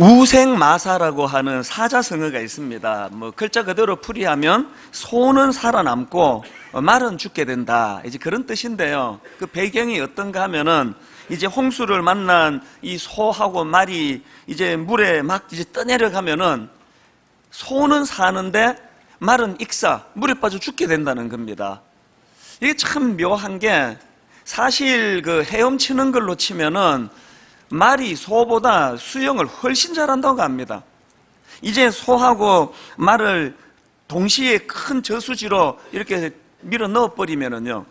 우생마사라고 하는 사자성어가 있습니다. 글자 그대로 풀이하면 소는 살아남고 말은 죽게 된다, 이제 그런 뜻인데요. 그 배경이 어떤가 하면은 이제 홍수를 만난 이 소하고 말이 이제 물에 막 이제 떠내려가면은 소는 사는데 말은 익사, 물에 빠져 죽게 된다는 겁니다. 이게 참 묘한 게, 사실 그 헤엄치는 걸로 치면은 말이 소보다 수영을 훨씬 잘한다고 합니다. 이제 소하고 말을 동시에 큰 저수지로 이렇게 밀어 넣어버리면은요,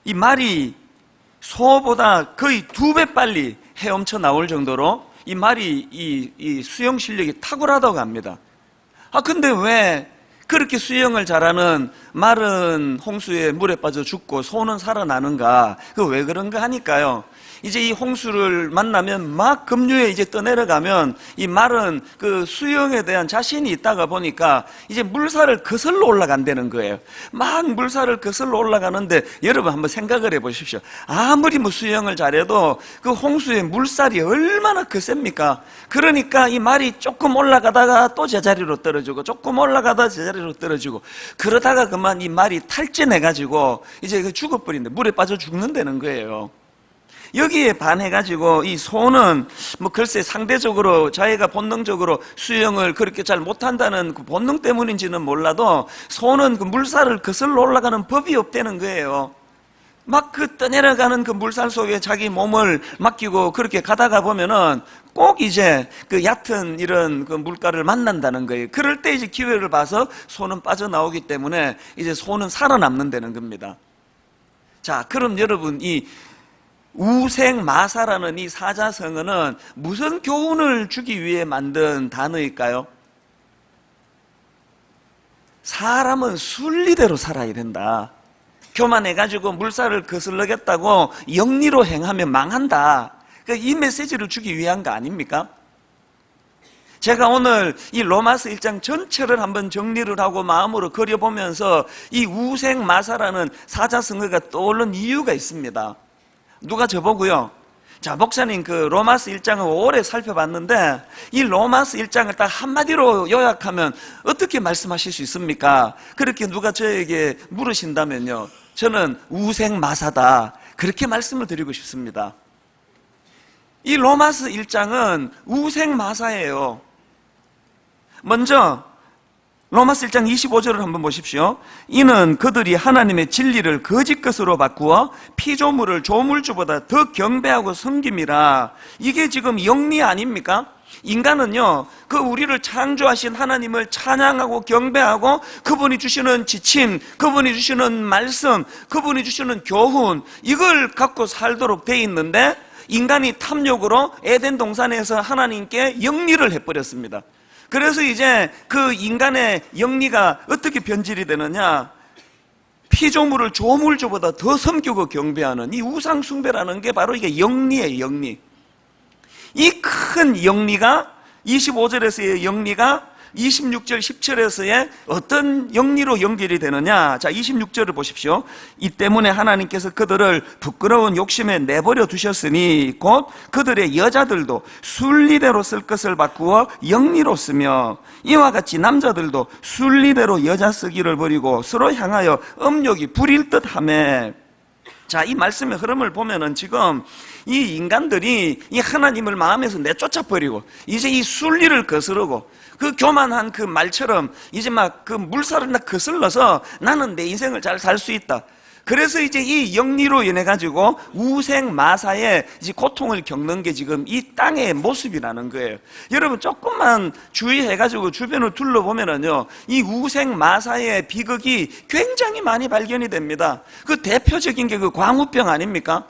이 말이 소보다 거의 2배 빨리 헤엄쳐 나올 정도로 이 말이 이 수영 실력이 탁월하다고 합니다. 근데 왜 그렇게 수영을 잘하는 말은 홍수에 물에 빠져 죽고 소는 살아나는가? 그 왜 그런가 하니까요, 이제 이 홍수를 만나면 막 급류에 이제 떠내려가면 이 말은 그 수영에 대한 자신이 있다가 보니까 이제 물살을 거슬러 올라간다는 거예요. 막 물살을 거슬러 올라가는데, 여러분 한번 생각을 해 보십시오. 아무리 수영을 잘해도 그 홍수의 물살이 얼마나 거셉니까? 그러니까 이 말이 조금 올라가다가 또 제자리로 떨어지고, 조금 올라가다가 제자리로 떨어지고, 그러다가 그만 이 말이 탈진해가지고 이제 죽어버린다, 물에 빠져 죽는다는 거예요. 여기에 반해가지고 이 소는 글쎄 상대적으로 자기가 본능적으로 수영을 그렇게 잘 못한다는 그 본능 때문인지는 몰라도, 소는 그 물살을 거슬러 올라가는 법이 없다는 거예요. 막 그 떠내려가는 그 물살 속에 자기 몸을 맡기고 그렇게 가다가 보면은 꼭 이제 그 얕은 이런 그 물가를 만난다는 거예요. 그럴 때 이제 기회를 봐서 소는 빠져나오기 때문에 이제 소는 살아남는다는 겁니다. 자, 그럼 여러분, 이 우생마사라는 이 사자성어는 무슨 교훈을 주기 위해 만든 단어일까요? 사람은 순리대로 살아야 된다. 교만해가지고 물살을 거슬러겠다고 영리로 행하면 망한다. 이 메시지를 주기 위한 거 아닙니까? 제가 오늘 이 로마서 1장 전체를 한번 정리를 하고 마음으로 그려보면서 이 우생마사라는 사자성어가 떠오른 이유가 있습니다. 누가 저보고요, 자 목사님, 그 로마서 1장을 오래 살펴봤는데 이 로마서 1장을 딱 한마디로 요약하면 어떻게 말씀하실 수 있습니까? 그렇게 누가 저에게 물으신다면요, 저는 우생마사다, 그렇게 말씀을 드리고 싶습니다. 이 로마서 1장은 우생마사예요. 먼저 로마서 1장 25절을 한번 보십시오. 이는 그들이 하나님의 진리를 거짓 것으로 바꾸어 피조물을 조물주보다 더 경배하고 섬김이라. 이게 지금 영리 아닙니까? 인간은요, 그 우리를 창조하신 하나님을 찬양하고 경배하고 그분이 주시는 지침, 그분이 주시는 말씀, 그분이 주시는 교훈, 이걸 갖고 살도록 돼 있는데, 인간이 탐욕으로 에덴 동산에서 하나님께 영리를 해버렸습니다. 그래서 이제 그 인간의 영리가 어떻게 변질이 되느냐, 피조물을 조물주보다 더 섬기고 경배하는 이 우상숭배라는 게 바로 이게 영리예요. 영리. 이 큰 영리가 25절에서의 영리가 26절 17에서의 어떤 영리로 연결이 되느냐. 자, 26절을 보십시오. 이 때문에 하나님께서 그들을 부끄러운 욕심에 내버려 두셨으니 곧 그들의 여자들도 순리대로 쓸 것을 바꾸어 영리로 쓰며, 이와 같이 남자들도 순리대로 여자 쓰기를 버리고 서로 향하여 음욕이 부릴 듯하며. 자, 이 말씀의 흐름을 보면은 지금 이 인간들이 이 하나님을 마음에서 내쫓아 버리고 이제 이 순리를 거스르고 그 교만한 그 말처럼 이제 막 그 물살을 거슬러서 나는 내 인생을 잘 살 수 있다. 그래서 이제 이 영리로 인해 가지고 우생마사의 이제 고통을 겪는 게 지금 이 땅의 모습이라는 거예요. 여러분 조금만 주의해 가지고 주변을 둘러보면은요, 이 우생마사의 비극이 굉장히 많이 발견이 됩니다. 그 대표적인 게 그 광우병 아닙니까?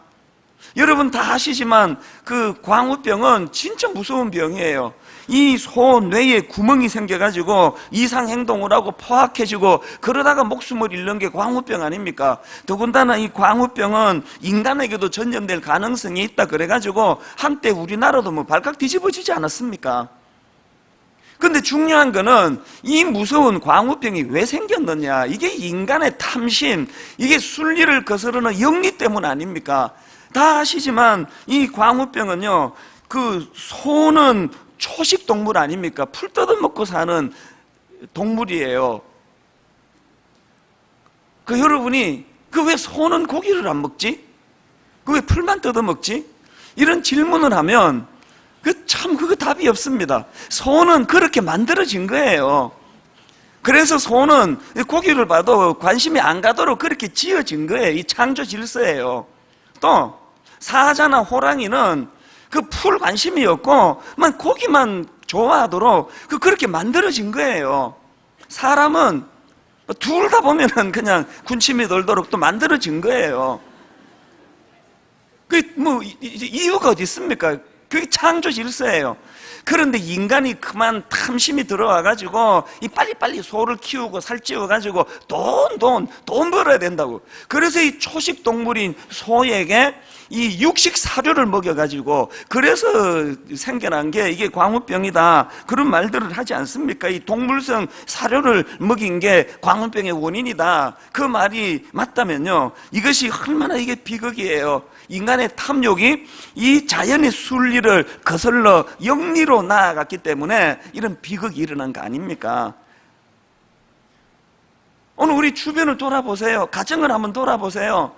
여러분 다 아시지만 그 광우병은 진짜 무서운 병이에요. 이 소 뇌에 구멍이 생겨가지고 이상행동을 하고 포악해지고 그러다가 목숨을 잃는 게 광우병 아닙니까? 더군다나 이 광우병은 인간에게도 전염될 가능성이 있다 그래가지고 한때 우리나라도 발칵 뒤집어지지 않았습니까? 근데 중요한 거는 이 무서운 광우병이 왜 생겼느냐, 이게 인간의 탐심, 이게 순리를 거스르는 영리 때문 아닙니까? 다 아시지만 이 광우병은요, 그 소는 초식 동물 아닙니까? 풀 뜯어먹고 사는 동물이에요. 여러분이 왜 소는 고기를 안 먹지? 왜 풀만 뜯어먹지? 이런 질문을 하면 그거 답이 없습니다. 소는 그렇게 만들어진 거예요. 그래서 소는 고기를 봐도 관심이 안 가도록 그렇게 지어진 거예요. 이 창조 질서예요. 또 사자나 호랑이는 풀 관심이 없고 고기만 좋아하도록 그렇게 만들어진 거예요. 사람은 둘 다 보면은 그냥 군침이 돌도록 또 만들어진 거예요. 이유가 어디 있습니까? 그게 창조 질서예요. 그런데 인간이 그만 탐심이 들어와가지고 빨리빨리 소를 키우고 살찌워가지고 돈 벌어야 된다고. 그래서 이 초식 동물인 소에게 이 육식 사료를 먹여가지고 그래서 생겨난 게 이게 광우병이다, 그런 말들을 하지 않습니까? 이 동물성 사료를 먹인 게 광우병의 원인이다, 그 말이 맞다면요, 이것이 얼마나 이게 비극이에요. 인간의 탐욕이 이 자연의 순리를 거슬러 영리로 나아갔기 때문에 이런 비극이 일어난 거 아닙니까? 오늘 우리 주변을 돌아보세요. 가정을 한번 돌아보세요.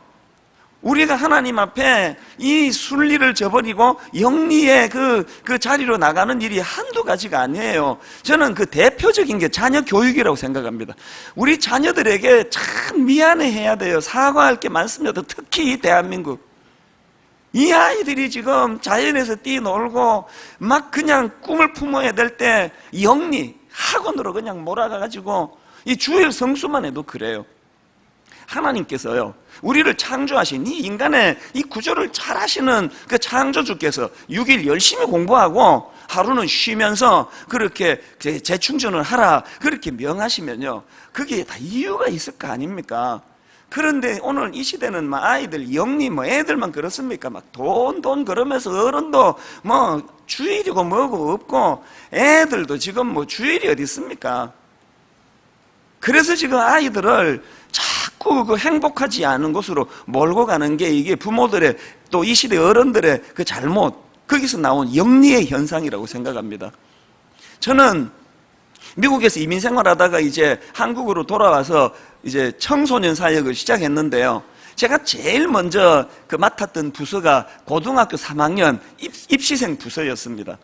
우리가 하나님 앞에 이 순리를 저버리고 영리의 그 자리로 나가는 일이 한두 가지가 아니에요. 저는 대표적인 게 자녀 교육이라고 생각합니다. 우리 자녀들에게 참 미안해해야 돼요. 사과할 게 많습니다. 특히 이 대한민국. 이 아이들이 지금 자연에서 뛰놀고 막 그냥 꿈을 품어야 될 때 영리, 학원으로 그냥 몰아가가지고 이 주일 성수만 해도 그래요. 하나님께서요, 우리를 창조하신 이 인간의 이 구조를 잘 아시는 그 창조주께서 6일 열심히 공부하고 하루는 쉬면서 그렇게 재충전을 하라, 그렇게 명하시면요, 그게 다 이유가 있을 거 아닙니까? 그런데 오늘 이 시대는 아이들 영리 애들만 그렇습니까? 돈 그러면서 어른도 주일이고 뭐고 없고 애들도 지금 주일이 어디 있습니까? 그래서 지금 아이들을 자꾸 행복하지 않은 곳으로 몰고 가는 게 이게 부모들의, 또 이 시대 어른들의 그 잘못, 거기서 나온 영리의 현상이라고 생각합니다. 저는 미국에서 이민 생활하다가 이제 한국으로 돌아와서 이제 청소년 사역을 시작했는데요, 제가 제일 먼저 맡았던 부서가 고등학교 3학년 입시생 부서였습니다.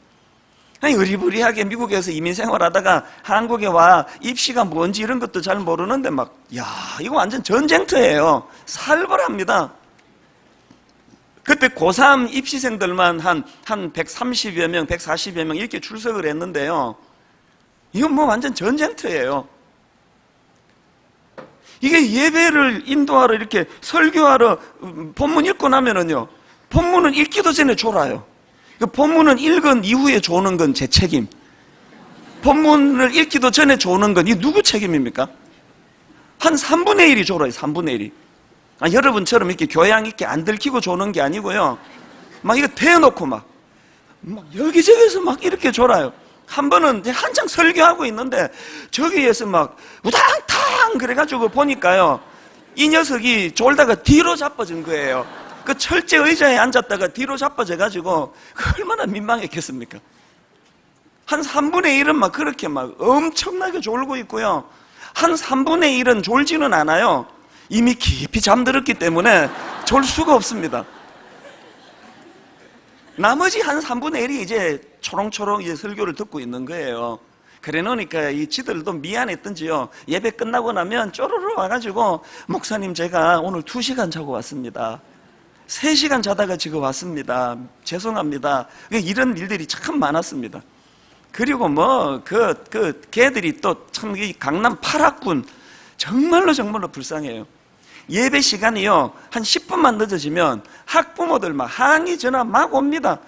의리부리하게 미국에서 이민 생활하다가 한국에 와 입시가 뭔지 이런 것도 잘 모르는데 이거 완전 전쟁터예요. 살벌합니다. 그때 고3 입시생들만 한 130여 명, 140여 명 이렇게 출석을 했는데요, 이건 완전 전쟁터예요. 이게 예배를 인도하러 이렇게 설교하러 본문 읽고 나면은요, 본문은 읽기도 전에 졸아요. 본문은 읽은 이후에 조는 건 제 책임. 본문을 읽기도 전에 조는 건 이 누구 책임입니까? 한 3분의 1이 졸아요. 3분의 1이. 여러분처럼 이렇게 교양 있게 안 들키고 조는 게 아니고요, 이거 대놓고 여기저기서 이렇게 졸아요. 한 번은 한창 설교하고 있는데 저기에서 우당탕 그래가지고 보니까요, 이 녀석이 졸다가 뒤로 자빠진 거예요. 철제 의자에 앉았다가 뒤로 자빠져가지고 얼마나 민망했겠습니까? 한 3분의 1은 그렇게 엄청나게 졸고 있고요, 한 3분의 1은 졸지는 않아요. 이미 깊이 잠들었기 때문에 졸 수가 없습니다. 나머지 한 3분의 1이 이제 초롱초롱 이제 설교를 듣고 있는 거예요. 그래 놓으니까 이 지들도 미안했던지요, 예배 끝나고 나면 쪼르르 와가지고 목사님 제가 오늘 2시간 자고 왔습니다. 3시간 자다가 지금 왔습니다. 죄송합니다. 이런 일들이 참 많았습니다. 그리고 걔들이 또 참 이 강남 8학군 정말로 불쌍해요. 예배 시간이요, 한 10분만 늦어지면 학부모들 항의 전화 옵니다.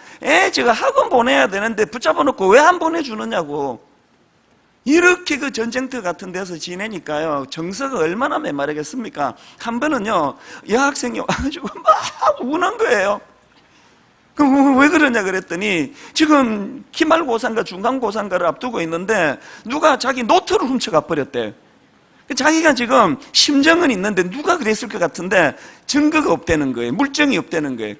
제가 학원 보내야 되는데 붙잡아 놓고 왜 안 보내주느냐고. 이렇게 전쟁터 같은 데서 지내니까요, 정서가 얼마나 메마르겠습니까? 한 번은요, 여학생이 와가지고 우는 거예요. 왜 그러냐 그랬더니 지금 기말고사인가 중간고사인가를 앞두고 있는데 누가 자기 노트를 훔쳐가 버렸대. 자기가 지금 심정은 있는데 누가 그랬을 것 같은데 증거가 없다는 거예요. 물증이 없다는 거예요.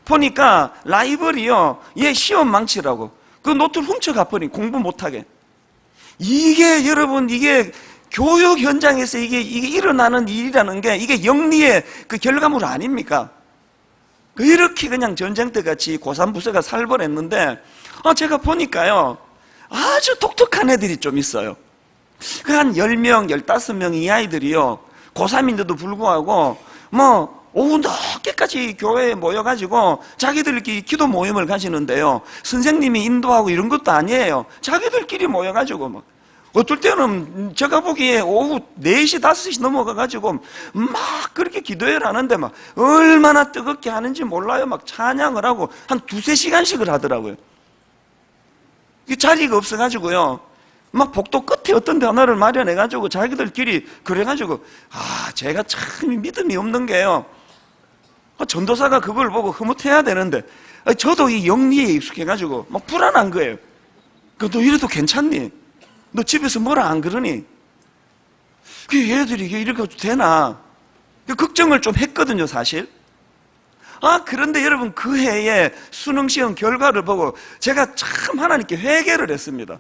보니까 라이벌이요, 얘 시험 망치라고 그 노트를 훔쳐가버린, 공부 못하게. 이게 여러분, 이게 교육 현장에서 이게 일어나는 일이라는 게 이게 영리의 그 결과물 아닙니까? 이렇게 그냥 전쟁터 같이 고3 부서가 살벌했는데, 제가 보니까요, 아주 독특한 애들이 좀 있어요. 그 한 10명, 15명 이 아이들이요, 고3인데도 불구하고, 오후 늦게까지 교회에 모여가지고 자기들끼리 기도 모임을 가지는데요, 선생님이 인도하고 이런 것도 아니에요. 자기들끼리 모여가지고 어떨 때는 제가 보기에 오후 4시, 5시 넘어가가지고 막 그렇게 기도회를 하는데 얼마나 뜨겁게 하는지 몰라요. 찬양을 하고 한 2-3시간씩을 하더라고요. 자리가 없어가지고요, 복도 끝에 어떤 데 하나를 마련해가지고 자기들끼리 그래가지고, 제가 참 믿음이 없는 게요, 전도사가 그걸 보고 흐뭇해야 되는데, 저도 이 영리에 익숙해가지고 불안한 거예요. 너 이래도 괜찮니? 너 집에서 뭐라 안 그러니? 얘들이 이렇게 해도 되나? 걱정을 좀 했거든요, 사실. 그런데 여러분, 그 해에 수능시험 결과를 보고 제가 참 하나님께 회개를 했습니다.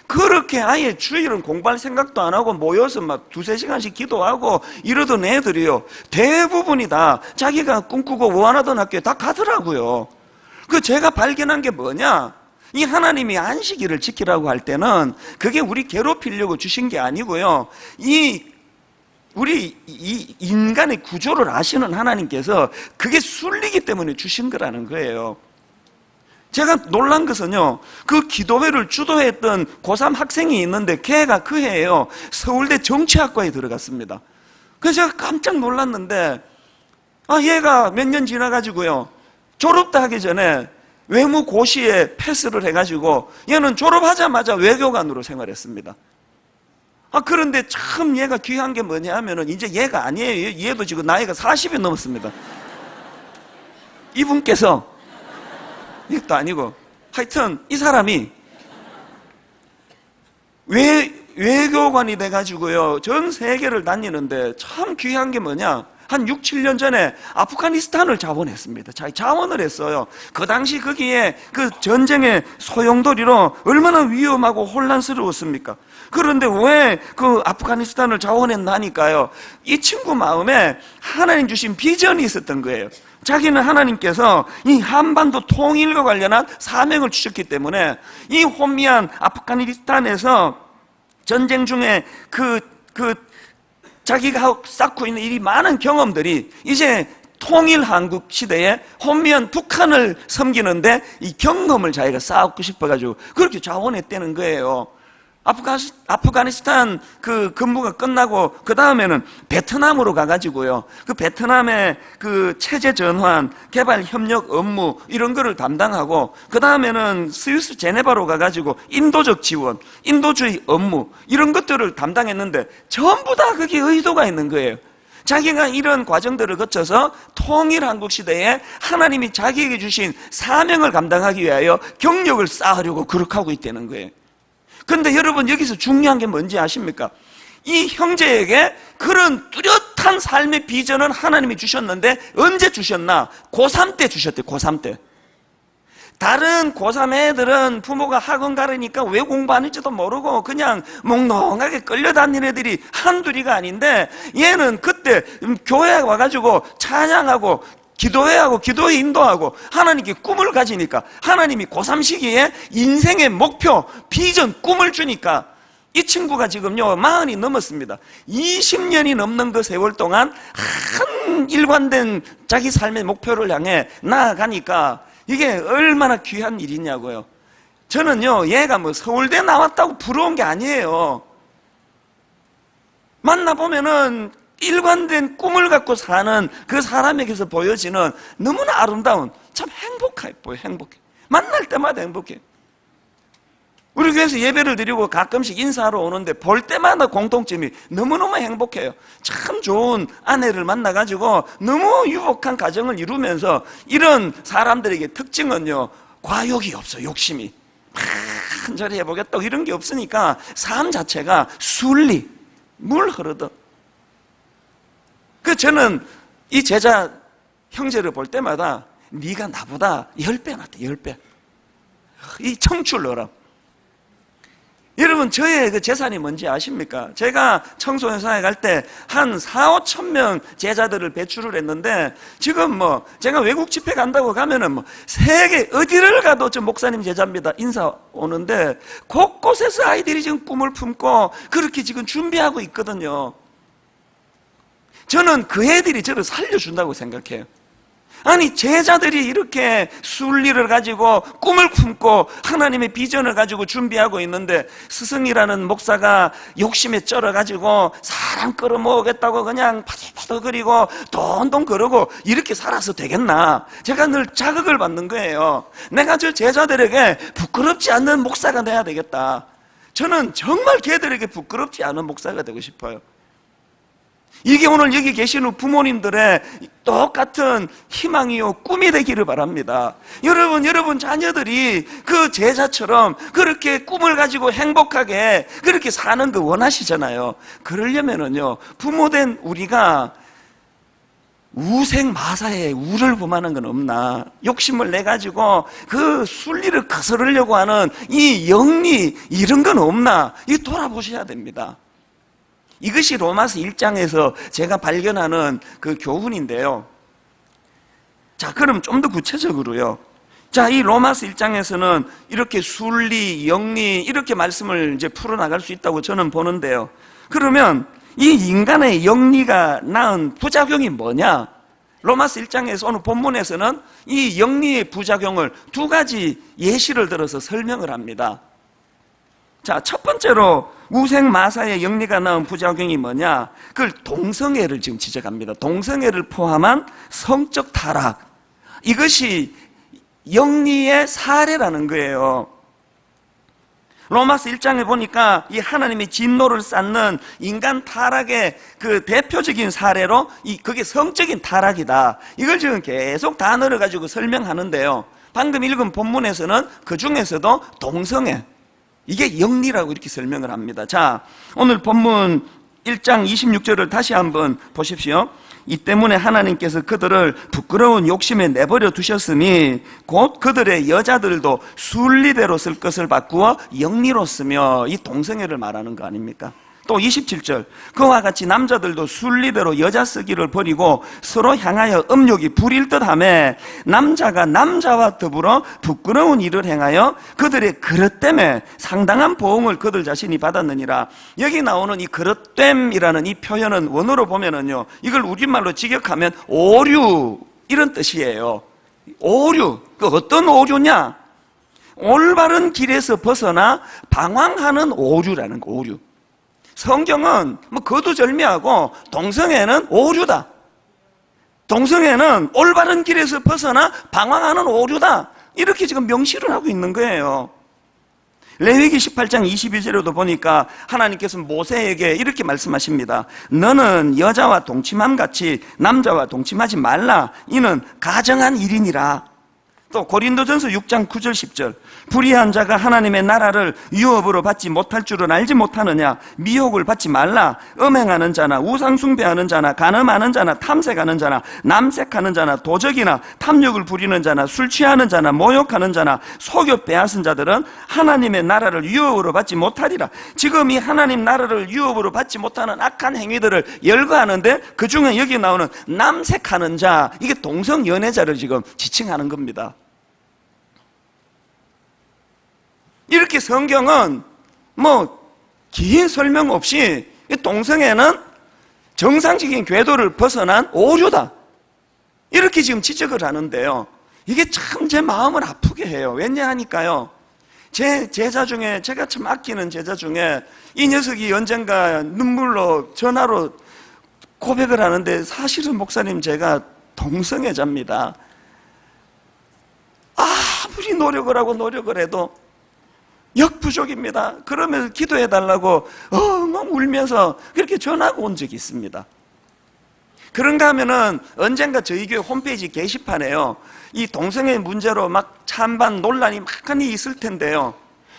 그렇게 아예 주일은 공부할 생각도 안 하고 모여서 2-3시간씩 기도하고 이러던 애들이요, 대부분이 다 자기가 꿈꾸고 원하던 학교에 다 가더라고요. 제가 발견한 게 뭐냐? 이 하나님이 안식일을 지키라고 할 때는 그게 우리 괴롭히려고 주신 게 아니고요, 우리 이 인간의 구조를 아시는 하나님께서 그게 순리기 때문에 주신 거라는 거예요. 제가 놀란 것은요, 그 기도회를 주도했던 고3 학생이 있는데 걔가 그 해에요, 서울대 정치학과에 들어갔습니다. 그래서 제가 깜짝 놀랐는데, 얘가 몇 년 지나가지고요, 졸업도 하기 전에 외무고시에 패스를 해가지고 얘는 졸업하자마자 외교관으로 생활했습니다. 그런데 참 얘가 귀한 게 뭐냐 하면은, 이제 얘가 아니에요. 얘도 지금 나이가 40이 넘었습니다. 이분께서, 이것도 아니고, 하여튼 이 사람이 외교관이 돼가지고요, 전 세계를 다니는데 참 귀한 게 뭐냐, 한 6-7년 전에 아프가니스탄을 자원했습니다. 자원을 했어요. 그 당시 거기에 그 전쟁의 소용돌이로 얼마나 위험하고 혼란스러웠습니까? 그런데 왜 그 아프가니스탄을 자원했나니까요, 이 친구 마음에 하나님 주신 비전이 있었던 거예요. 자기는 하나님께서 이 한반도 통일과 관련한 사명을 주셨기 때문에 이 혼미한 아프가니스탄에서 전쟁 중에 자기가 쌓고 있는 이 많은 경험들이 이제 통일 한국 시대에 혼미한 북한을 섬기는데 이 경험을 자기가 쌓고 싶어가지고 그렇게 자원했다는 거예요. 아프가니스탄 그 근무가 끝나고 그 다음에는 베트남으로 가가지고요, 그 베트남의 그 체제 전환, 개발 협력 업무 이런 거를 담당하고, 그 다음에는 스위스 제네바로 가가지고 인도적 지원, 인도주의 업무 이런 것들을 담당했는데 전부 다 그게 의도가 있는 거예요. 자기가 이런 과정들을 거쳐서 통일 한국 시대에 하나님이 자기에게 주신 사명을 감당하기 위하여 경력을 쌓으려고 그렇게 하고 있다는 거예요. 근데 여러분, 여기서 중요한 게 뭔지 아십니까? 이 형제에게 그런 뚜렷한 삶의 비전은 하나님이 주셨는데 언제 주셨나? 고3 때 주셨대요. 고3 때. 다른 고3 애들은 부모가 학원 가르니까 왜 공부하는지도 모르고 그냥 몽롱하게 끌려다니는 애들이 한둘이가 아닌데, 얘는 그때 교회에 와가지고 찬양하고 기도회하고 기도회 인도하고 하나님께 꿈을 가지니까, 하나님이 고3 시기에 인생의 목표, 비전, 꿈을 주니까 이 친구가 지금요 40이 넘었습니다. 20년이 넘는 그 세월 동안 한 일관된 자기 삶의 목표를 향해 나아가니까 이게 얼마나 귀한 일이냐고요. 저는요, 얘가 서울대 나왔다고 부러운 게 아니에요. 만나보면은 일관된 꿈을 갖고 사는 그 사람에게서 보여지는 너무나 아름다운, 참 행복해 보여. 행복해. 만날 때마다 행복해. 우리 교회에서 예배를 드리고 가끔씩 인사하러 오는데 볼 때마다 공통점이 너무너무 행복해요. 참 좋은 아내를 만나가지고 너무 유복한 가정을 이루면서, 이런 사람들에게 특징은요, 과욕이 없어. 욕심이 한 자리 해보겠다 이런 게 없으니까 삶 자체가 순리, 물 흐르듯. 저는 이 제자 형제를 볼 때마다 네가 나보다 10배 낫다. 10배. 이 청출어람. 여러분, 저의 그 재산이 뭔지 아십니까? 제가 청소년사에 갈 때 한 4, 5천 명 제자들을 배출을 했는데, 지금 제가 외국 집회 간다고 가면은 세계 어디를 가도 저 목사님 제자입니다 인사 오는데, 곳곳에서 아이들이 지금 꿈을 품고 그렇게 지금 준비하고 있거든요. 저는 그 애들이 저를 살려준다고 생각해요. 아니, 제자들이 이렇게 순리를 가지고 꿈을 품고 하나님의 비전을 가지고 준비하고 있는데, 스승이라는 목사가 욕심에 쩔어가지고 사람 끌어모으겠다고 그냥 파도파도거리고 돈돈 거르고 이렇게 살아서 되겠나? 제가 늘 자극을 받는 거예요. 내가 저 제자들에게 부끄럽지 않는 목사가 돼야 되겠다. 저는 정말 걔들에게 부끄럽지 않은 목사가 되고 싶어요. 이게 오늘 여기 계시는 부모님들의 똑같은 희망이요 꿈이 되기를 바랍니다. 여러분 자녀들이 그 제자처럼 그렇게 꿈을 가지고 행복하게 그렇게 사는 거 원하시잖아요. 그러려면은요, 부모된 우리가 우생마사에 우를 범하는 건 없나? 욕심을 내가지고 그 순리를 거스르려고 하는 이 영리 이런 건 없나? 이거 돌아보셔야 됩니다. 이것이 로마서 1장에서 제가 발견하는 그 교훈인데요. 자, 그럼 좀 더 구체적으로요. 자, 이 로마서 1장에서는 이렇게 순리, 영리 이렇게 말씀을 이제 풀어나갈 수 있다고 저는 보는데요. 그러면 이 인간의 영리가 낳은 부작용이 뭐냐? 로마서 1장에서 오늘 본문에서는 이 영리의 부작용을 두 가지 예시를 들어서 설명을 합니다. 자, 첫 번째로 우생마사의 영리가 낳은 부작용이 뭐냐? 그걸 동성애를 지금 지적합니다. 동성애를 포함한 성적 타락. 이것이 영리의 사례라는 거예요. 로마서 1장에 보니까 이 하나님의 진노를 쌓는 인간 타락의 그 대표적인 사례로 그게 성적인 타락이다. 이걸 지금 계속 단어를 가지고 설명하는데요. 방금 읽은 본문에서는 그 중에서도 동성애, 이게 영리라고 이렇게 설명을 합니다. 자, 오늘 본문 1장 26절을 다시 한번 보십시오. 이 때문에 하나님께서 그들을 부끄러운 욕심에 내버려 두셨으니 곧 그들의 여자들도 순리대로 쓸 것을 바꾸어 영리로 쓰며, 이 동성애를 말하는 거 아닙니까? 또 27절, 그와 같이 남자들도 순리대로 여자 쓰기를 버리고 서로 향하여 음욕이 부릴 듯하며 남자가 남자와 더불어 부끄러운 일을 행하여 그들의 그릇됨에 상당한 보응을 그들 자신이 받았느니라. 여기 나오는 이 그릇됨이라는 이 표현은 원어로 보면은요, 이걸 우리말로 직역하면 오류, 이런 뜻이에요. 오류. 그 어떤 오류냐? 올바른 길에서 벗어나 방황하는 오류라는 거, 오류. 성경은 거두절미하고 동성애는 오류다, 동성애는 올바른 길에서 벗어나 방황하는 오류다, 이렇게 지금 명시를 하고 있는 거예요. 레위기 18장 22절에도 보니까 하나님께서 모세에게 이렇게 말씀하십니다. 너는 여자와 동침함 같이 남자와 동침하지 말라. 이는 가정한 일이니라. 또 고린도전서 6장 9절 10절, 불의한 자가 하나님의 나라를 유업으로 받지 못할 줄은 알지 못하느냐? 미혹을 받지 말라. 음행하는 자나 우상 숭배하는 자나 간음하는 자나 탐색하는 자나 남색하는 자나 도적이나 탐욕을 부리는 자나 술 취하는 자나 모욕하는 자나 속여 빼앗은 자들은 하나님의 나라를 유업으로 받지 못하리라. 지금 이 하나님 나라를 유업으로 받지 못하는 악한 행위들을 열거하는데, 그 중에 여기 나오는 남색하는 자, 이게 동성연애자를 지금 지칭하는 겁니다. 이렇게 성경은 긴 설명 없이 동성애는 정상적인 궤도를 벗어난 오류다, 이렇게 지금 지적을 하는데요. 이게 참 제 마음을 아프게 해요. 왜냐하니까요, 제 제자 중에, 제가 참 아끼는 제자 중에 이 녀석이 언젠가 눈물로 전화로 고백을 하는데, 사실은 목사님 제가 동성애자입니다. 아무리 노력을 하고 노력을 해도 역부족입니다. 그러면서 기도해달라고 엉엉 울면서 그렇게 전화가 온 적이 있습니다. 그런가 하면은 언젠가 저희 교회 홈페이지 게시판에요, 이 동성애 문제로 막 찬반 논란이 많이 있을 텐데요,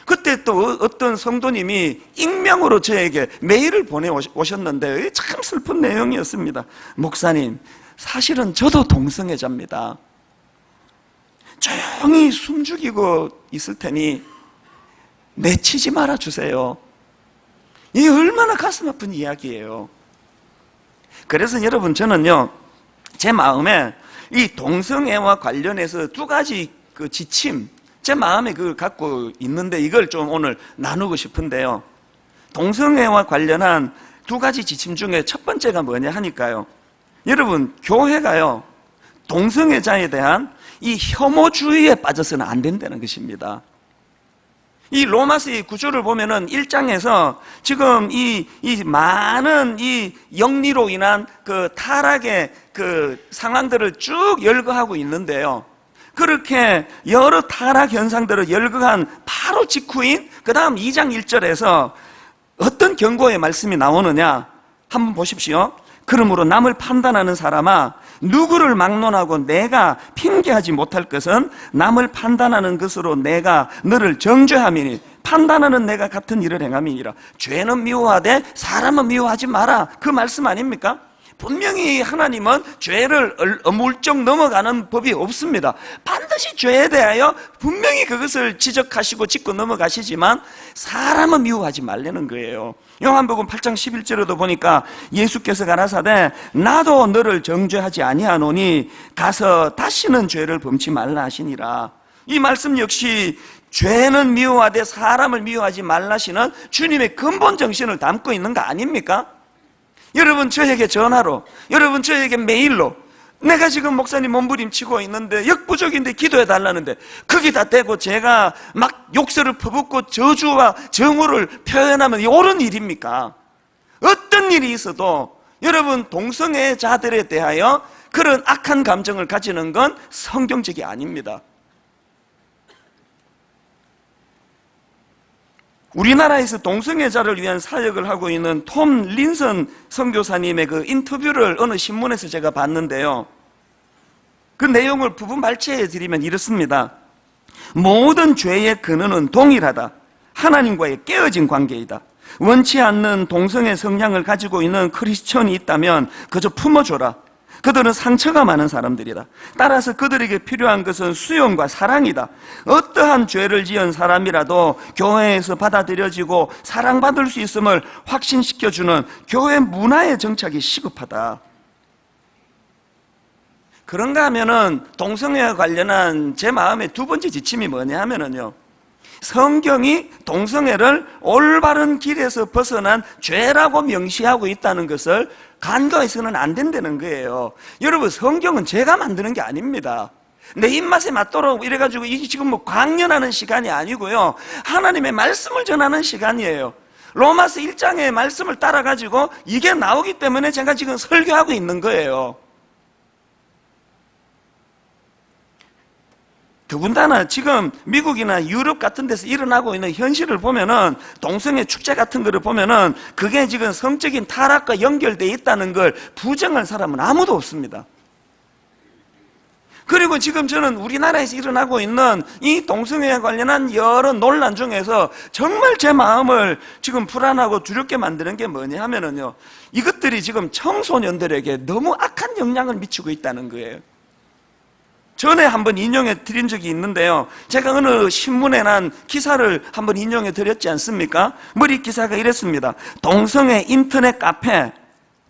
그때 또 어떤 성도님이 익명으로 저에게 메일을 보내오셨는데 참 슬픈 내용이었습니다. 목사님, 사실은 저도 동성애자입니다. 조용히 숨죽이고 있을 테니 내치지 말아 주세요. 이게 얼마나 가슴 아픈 이야기예요. 그래서 여러분, 저는요, 제 마음에 이 동성애와 관련해서 두 가지 그 지침, 제 마음에 그걸 갖고 있는데 이걸 좀 오늘 나누고 싶은데요. 동성애와 관련한 두 가지 지침 중에 첫 번째가 뭐냐 하니까요, 여러분, 교회가요, 동성애자에 대한 이 혐오주의에 빠져서는 안 된다는 것입니다. 이 로마서 이 구조를 보면은 1장에서 지금 이 많은 이 영리로 인한 그 타락의 그 상황들을 쭉 열거하고 있는데요. 그렇게 여러 타락 현상들을 열거한 바로 직후인 그 다음 2장 1절에서 어떤 경고의 말씀이 나오느냐 한번 보십시오. 그러므로 남을 판단하는 사람아, 누구를 막론하고 내가 핑계하지 못할 것은 남을 판단하는 것으로 내가 너를 정죄함이니 판단하는 내가 같은 일을 행함이니라. 죄는 미워하되 사람은 미워하지 마라. 그 말씀 아닙니까? 분명히 하나님은 죄를 어물쩍 넘어가는 법이 없습니다. 반드시 죄에 대하여 분명히 그것을 지적하시고 짚고 넘어가시지만 사람은 미워하지 말라는 거예요. 요한복음 8장 11절에도 보니까 예수께서 가라사대 나도 너를 정죄하지 아니하노니 가서 다시는 죄를 범치 말라 하시니라. 이 말씀 역시 죄는 미워하되 사람을 미워하지 말라시는 주님의 근본 정신을 담고 있는 거 아닙니까? 여러분, 저에게 전화로, 여러분 저에게 메일로, 내가 지금 목사님 몸부림치고 있는데 역부족인데 기도해 달라는데 거기다 대고 제가 막 욕설을 퍼붓고 저주와 정오를 표현하면 이 옳은 일입니까? 어떤 일이 있어도 여러분, 동성애자들에 대하여 그런 악한 감정을 가지는 건 성경적이 아닙니다. 우리나라에서 동성애자를 위한 사역을 하고 있는 톰 린선 선교사님의 그 인터뷰를 어느 신문에서 제가 봤는데요, 그 내용을 부분 발췌해 드리면 이렇습니다. 모든 죄의 근원은 동일하다. 하나님과의 깨어진 관계이다. 원치 않는 동성애 성향을 가지고 있는 크리스천이 있다면 그저 품어줘라. 그들은 상처가 많은 사람들이다. 따라서 그들에게 필요한 것은 수용과 사랑이다. 어떠한 죄를 지은 사람이라도 교회에서 받아들여지고 사랑받을 수 있음을 확신시켜주는 교회 문화의 정착이 시급하다. 그런가 하면은 동성애와 관련한 제 마음의 두 번째 지침이 뭐냐 하면은요, 성경이 동성애를 올바른 길에서 벗어난 죄라고 명시하고 있다는 것을 간과해서는 안 된다는 거예요. 여러분, 성경은 제가 만드는 게 아닙니다. 내 입맛에 맞도록 이래가지고 이게 지금 뭐 강연하는 시간이 아니고요, 하나님의 말씀을 전하는 시간이에요. 로마서 1장의 말씀을 따라가지고 이게 나오기 때문에 제가 지금 설교하고 있는 거예요. 더군다나 지금 미국이나 유럽 같은 데서 일어나고 있는 현실을 보면은, 동성애 축제 같은 거를 보면은 그게 지금 성적인 타락과 연결되어 있다는 걸 부정할 사람은 아무도 없습니다. 그리고 지금 저는 우리나라에서 일어나고 있는 이 동성애에 관련한 여러 논란 중에서 정말 제 마음을 지금 불안하고 두렵게 만드는 게 뭐냐 하면은요, 이것들이 지금 청소년들에게 너무 악한 영향을 미치고 있다는 거예요. 전에 한번 인용해 드린 적이 있는데요, 제가 어느 신문에 난 기사를 한번 인용해 드렸지 않습니까? 머리 기사가 이랬습니다. 동성애 인터넷 카페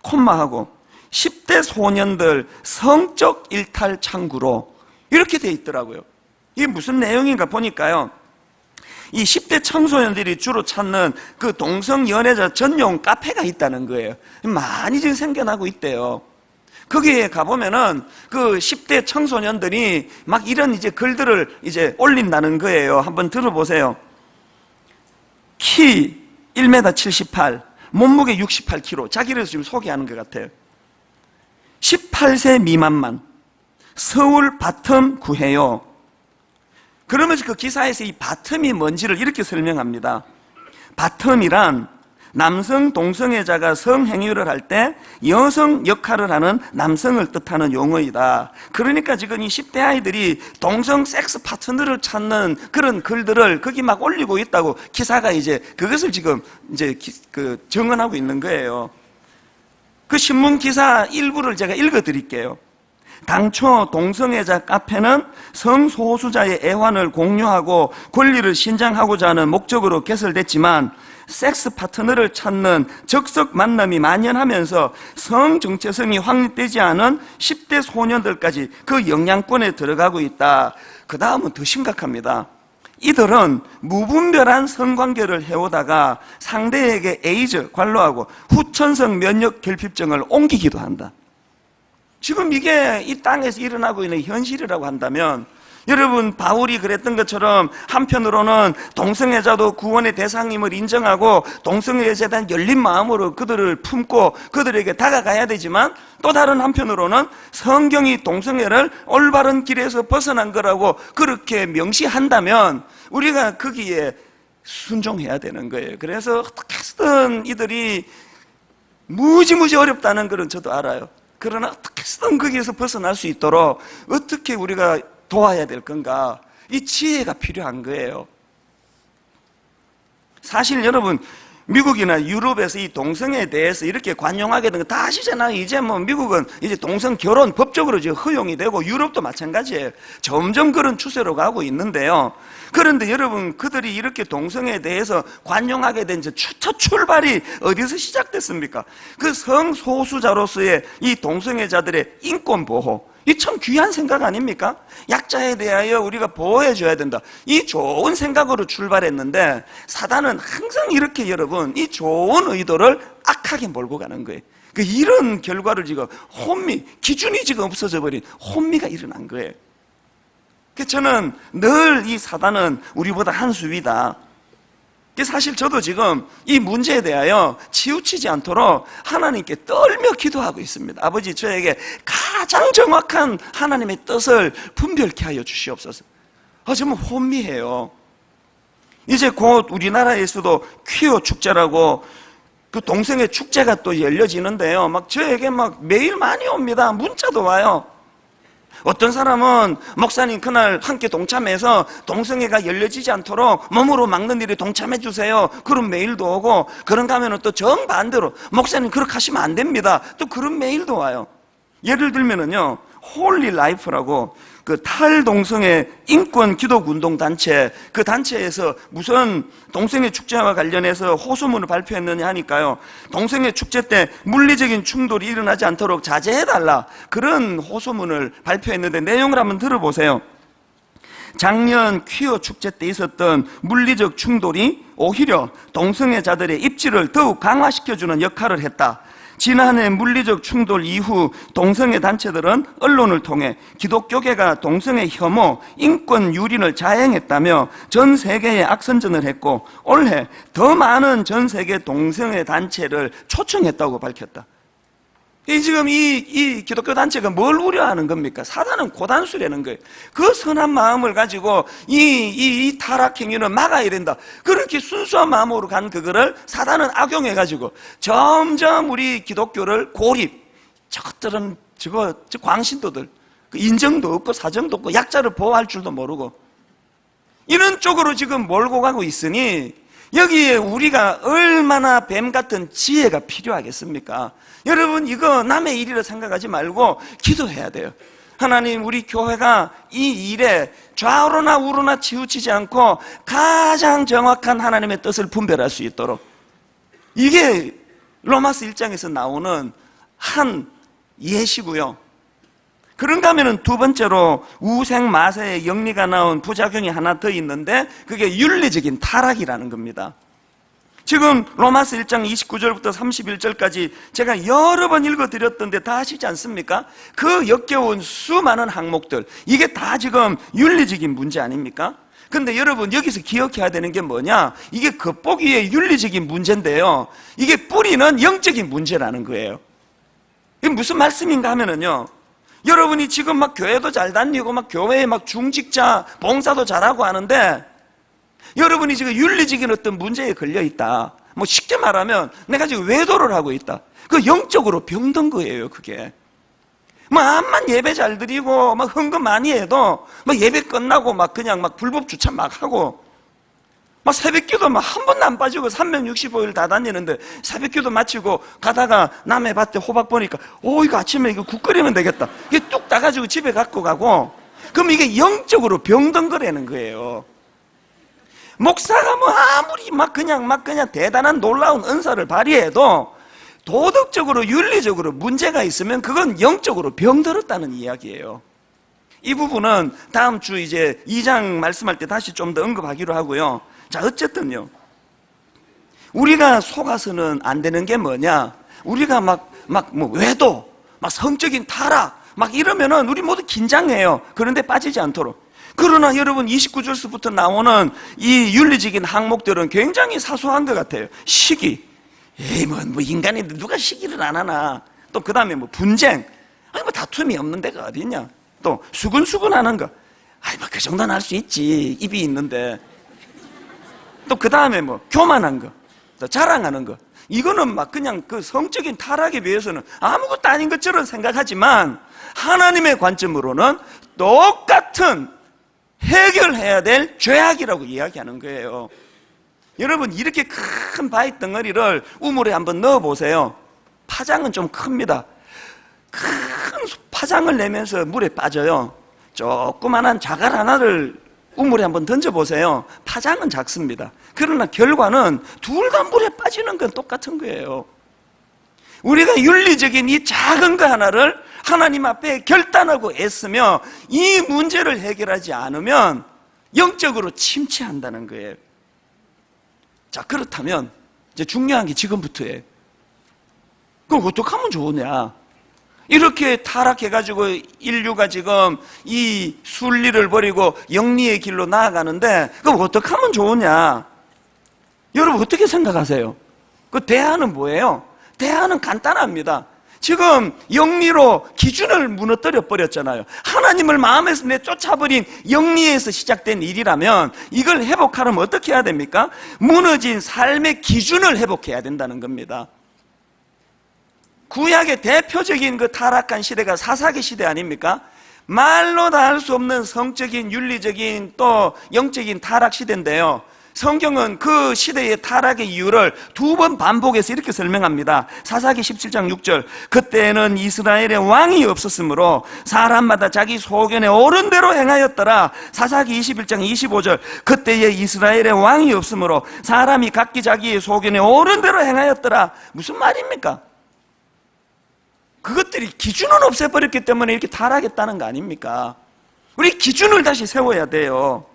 콤마하고 10대 소년들 성적 일탈 창구로, 이렇게 돼 있더라고요. 이게 무슨 내용인가 보니까요, 이 10대 청소년들이 주로 찾는 그 동성 연애자 전용 카페가 있다는 거예요. 많이 지금 생겨나고 있대요. 거기에 가보면은 그 10대 청소년들이 막 이런 이제 글들을 이제 올린다는 거예요. 한번 들어보세요. 키 1m 78, 몸무게 68kg. 자기를 지금 소개하는 것 같아요. 18세 미만만 서울 바텀 구해요. 그러면서 그 기사에서 이 바텀이 뭔지를 이렇게 설명합니다. 바텀이란 남성 동성애자가 성행위를 할 때 여성 역할을 하는 남성을 뜻하는 용어이다. 그러니까 지금 이 10대 아이들이 동성 섹스 파트너를 찾는 그런 글들을 거기 막 올리고 있다고 기사가 이제 그것을 지금 이제 정언하고 있는 거예요. 그 신문 기사 일부를 제가 읽어 드릴게요. 당초 동성애자 카페는 성소수자의 애환을 공유하고 권리를 신장하고자 하는 목적으로 개설됐지만 섹스 파트너를 찾는 적석 만남이 만연하면서 성 정체성이 확립되지 않은 10대 소년들까지 그 영향권에 들어가고 있다. 그 다음은 더 심각합니다. 이들은 무분별한 성관계를 해오다가 상대에게 에이즈, 관로하고 후천성 면역 결핍증을 옮기기도 한다. 지금 이게 이 땅에서 일어나고 있는 현실이라고 한다면, 여러분 바울이 그랬던 것처럼 한편으로는 동성애자도 구원의 대상임을 인정하고 동성애자에 대한 열린 마음으로 그들을 품고 그들에게 다가가야 되지만, 또 다른 한편으로는 성경이 동성애를 올바른 길에서 벗어난 거라고 그렇게 명시한다면 우리가 거기에 순종해야 되는 거예요. 그래서 어떻게 해서든 이들이 무지무지 어렵다는 것은 저도 알아요. 그러나 어떻게 해서든 거기에서 벗어날 수 있도록 어떻게 우리가 도와야 될 건가, 이 지혜가 필요한 거예요. 사실 여러분, 미국이나 유럽에서 이 동성애에 대해서 이렇게 관용하게 된 거 다 아시잖아요. 이제 뭐 미국은 이제 동성 결혼 법적으로 지금 허용이 되고, 유럽도 마찬가지예요. 점점 그런 추세로 가고 있는데요. 그런데 여러분, 그들이 이렇게 동성애에 대해서 관용하게 된 첫 출발이 어디서 시작됐습니까? 그 성소수자로서의 이 동성애자들의 인권 보호, 이 참 귀한 생각 아닙니까? 약자에 대하여 우리가 보호해줘야 된다. 이 좋은 생각으로 출발했는데 사단은 항상 이렇게 여러분, 이 좋은 의도를 악하게 몰고 가는 거예요. 이런 결과를 지금 기준이 지금 없어져 버린 혼미가 일어난 거예요. 저는 늘 이 사단은 우리보다 한 수 위다. 사실 저도 지금 이 문제에 대하여 치우치지 않도록 하나님께 떨며 기도하고 있습니다. 아버지, 저에게 가장 정확한 하나님의 뜻을 분별케 하여 주시옵소서. 정말 혼미해요. 이제 곧 우리나라에서도 퀴어 축제라고 그 동성애 축제가 또 열려지는데요. 저에게 매일 많이 옵니다. 문자도 와요. 어떤 사람은 목사님 그날 함께 동참해서 동성애가 열려지지 않도록 몸으로 막는 일에 동참해 주세요, 그런 메일도 오고, 그런가 하면 또 정반대로 목사님 그렇게 하시면 안 됩니다, 또 그런 메일도 와요. 예를 들면은요, 홀리 라이프라고 그 탈동성애 인권 기독 운동 단체, 그 단체에서 무슨 동성애 축제와 관련해서 호소문을 발표했느냐 하니까요, 동성애 축제 때 물리적인 충돌이 일어나지 않도록 자제해달라, 그런 호소문을 발표했는데 내용을 한번 들어보세요. 작년 퀴어 축제 때 있었던 물리적 충돌이 오히려 동성애자들의 입지를 더욱 강화시켜주는 역할을 했다. 지난해 물리적 충돌 이후 동성애 단체들은 언론을 통해 기독교계가 동성애 혐오, 인권 유린을 자행했다며 전 세계에 악선전을 했고, 올해 더 많은 전 세계 동성애 단체를 초청했다고 밝혔다. 지금 이 기독교 단체가 뭘 우려하는 겁니까? 사단은 고단수라는 거예요. 그 선한 마음을 가지고 이 타락 행위는 막아야 된다, 그렇게 순수한 마음으로 간 그거를 사단은 악용해가지고 점점 우리 기독교를 저것들은 저 광신도들, 인정도 없고 사정도 없고 약자를 보호할 줄도 모르고 이런 쪽으로 지금 몰고 가고 있으니, 여기에 우리가 얼마나 뱀 같은 지혜가 필요하겠습니까? 여러분, 이거 남의 일이라 생각하지 말고 기도해야 돼요. 하나님, 우리 교회가 이 일에 좌우로나 우로나 치우치지 않고 가장 정확한 하나님의 뜻을 분별할 수 있도록, 이게 로마서 1장에서 나오는 한 예시고요. 그런가 하면은 두 번째로 우생마세의 영리가 나온 부작용이 하나 더 있는데, 그게 윤리적인 타락이라는 겁니다. 지금 로마서 1장 29절부터 31절까지 제가 여러 번 읽어드렸던데 다 아시지 않습니까? 그 역겨운 수많은 항목들, 이게 다 지금 윤리적인 문제 아닙니까? 근데 여러분, 여기서 기억해야 되는 게 뭐냐? 이게 겉보기에 윤리적인 문제인데요, 이게 뿌리는 영적인 문제라는 거예요. 이게 무슨 말씀인가 하면은요, 여러분이 지금 교회도 잘 다니고 교회에 중직자 봉사도 잘하고 하는데, 여러분이 지금 윤리적인 어떤 문제에 걸려 있다, 쉽게 말하면 내가 지금 외도를 하고 있다, 그 영적으로 병든 거예요. 그게 암만 예배 잘 드리고 헌금 많이 해도 예배 끝나고 그냥 불법 주차 하고, 막 새벽기도 막 한 번도 안 빠지고 365일 다 다니는데 새벽기도 마치고 가다가 남의 밭에 호박 보니까 이거 아침에 이거 국 끓이면 되겠다. 이게 뚝 따가지고 집에 갖고 가고, 그럼 이게 영적으로 병든 거라는 거예요. 목사가 뭐 아무리 막 그냥 대단한 놀라운 은사를 발휘해도 도덕적으로 윤리적으로 문제가 있으면 그건 영적으로 병들었다는 이야기예요. 이 부분은 다음 주 이제 2장 말씀할 때 다시 좀 더 언급하기로 하고요. 자, 어쨌든요, 우리가 속아서는 안 되는 게 뭐냐, 우리가 뭐 외도, 막 성적인 타락 막 이러면은 우리 모두 긴장해요. 그런데 빠지지 않도록. 그러나 여러분 29절서부터 나오는 이 윤리적인 항목들은 굉장히 사소한 것 같아요. 시기, 뭐 인간이 누가 시기를 안 하나. 또 그 다음에 뭐 분쟁, 뭐 다툼이 없는 데가 어디 있냐. 또 수근수근하는 거, 뭐 그 정도는 할 수 있지, 입이 있는데. 또 그 다음에 뭐 교만한 거, 또 자랑하는 거, 이거는 막 그냥 그 성적인 타락에 비해서는 아무것도 아닌 것처럼 생각하지만 하나님의 관점으로는 똑같은 해결해야 될 죄악이라고 이야기하는 거예요. 여러분, 이렇게 큰 바위 덩어리를 우물에 한번 넣어 보세요. 파장은 좀 큽니다. 큰 파장을 내면서 물에 빠져요. 조그만한 자갈 하나를 우물에 한번 던져보세요. 파장은 작습니다. 그러나 결과는 둘 다 물에 빠지는 건 똑같은 거예요. 우리가 윤리적인 이 작은 거 하나를 하나님 앞에 결단하고 애쓰며 이 문제를 해결하지 않으면 영적으로 침체한다는 거예요. 자, 그렇다면 이제 중요한 게 지금부터예요. 그럼 어떻게 하면 좋으냐? 이렇게 타락해가지고 인류가 지금 이 순리를 버리고 영리의 길로 나아가는데, 그럼 어떻게 하면 좋으냐? 여러분 어떻게 생각하세요? 그 대안은 뭐예요? 대안은 간단합니다. 지금 영리로 기준을 무너뜨려 버렸잖아요. 하나님을 마음에서 내쫓아버린 영리에서 시작된 일이라면 이걸 회복하려면 어떻게 해야 됩니까? 무너진 삶의 기준을 회복해야 된다는 겁니다. 구약의 대표적인 그 타락한 시대가 사사기 시대 아닙니까? 말로 다 할 수 없는 성적인, 윤리적인, 또 영적인 타락 시대인데요, 성경은 그 시대의 타락의 이유를 두 번 반복해서 이렇게 설명합니다. 사사기 17장 6절, 그때는 이스라엘의 왕이 없었으므로 사람마다 자기 소견에 옳은 대로 행하였더라. 사사기 21장 25절, 그때에 이스라엘의 왕이 없으므로 사람이 각기 자기의 소견에 옳은 대로 행하였더라. 무슨 말입니까? 그것들이 기준을 없애버렸기 때문에 이렇게 타락했다는 거 아닙니까? 우리 기준을 다시 세워야 돼요.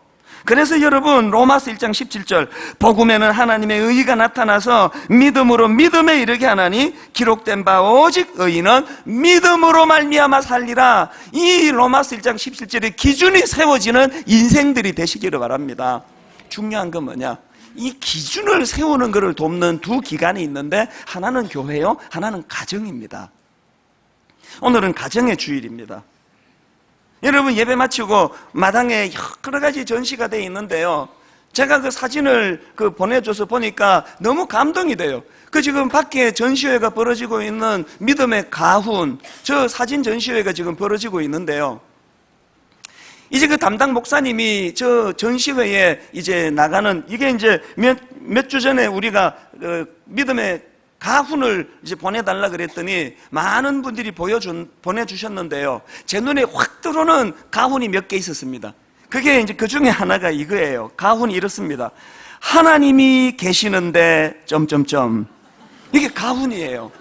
그래서 여러분 로마서 1장 17절, 복음에는 하나님의 의의가 나타나서 믿음으로 믿음에 이르게 하나니 기록된 바 오직 의인은 믿음으로 말미암아 살리라. 이 로마서 1장 17절의 기준이 세워지는 인생들이 되시기를 바랍니다. 중요한 건 뭐냐? 이 기준을 세우는 것을 돕는 두 기관이 있는데 하나는 교회요, 하나는 가정입니다. 오늘은 가정의 주일입니다. 여러분 예배 마치고 마당에 여러 가지 전시가 되어 있는데요, 제가 그 사진을 보내줘서 보니까 너무 감동이 돼요. 그 지금 밖에 전시회가 벌어지고 있는 믿음의 가훈, 저 사진 전시회가 지금 벌어지고 있는데요, 이제 그 담당 목사님이 저 전시회에 이제 나가는, 이게 이제 몇 주 전에 우리가 믿음의 가훈을 이제 보내달라 그랬더니 많은 분들이 보내주셨는데요, 제 눈에 확 들어오는 가훈이 몇 개 있었습니다. 그게 이제 그 중에 하나가 이거예요. 가훈이 이렇습니다. 하나님이 계시는데 점점점. 이게 가훈이에요.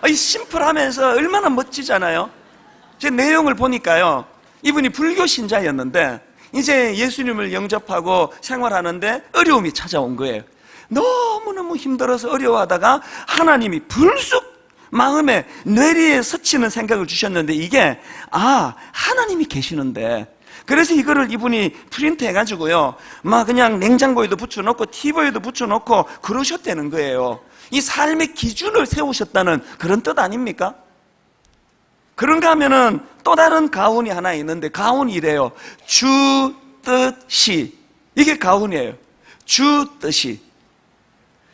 이 심플하면서 얼마나 멋지잖아요. 제 내용을 보니까요, 이분이 불교 신자였는데 이제 예수님을 영접하고 생활하는데 어려움이 찾아온 거예요. 너무너무 힘들어서 어려워하다가 하나님이 불쑥 마음에 뇌리에 스치는 생각을 주셨는데, 이게 하나님이 계시는데, 그래서 이거를 이분이 프린트 해가지고요, 막 그냥 냉장고에도 붙여놓고 TV에도 붙여놓고 그러셨다는 거예요. 이 삶의 기준을 세우셨다는 그런 뜻 아닙니까? 그런가 하면은 또 다른 가훈이 하나 있는데, 가훈이 이래요. 주 뜻이. 이게 가훈이에요. 주 뜻이.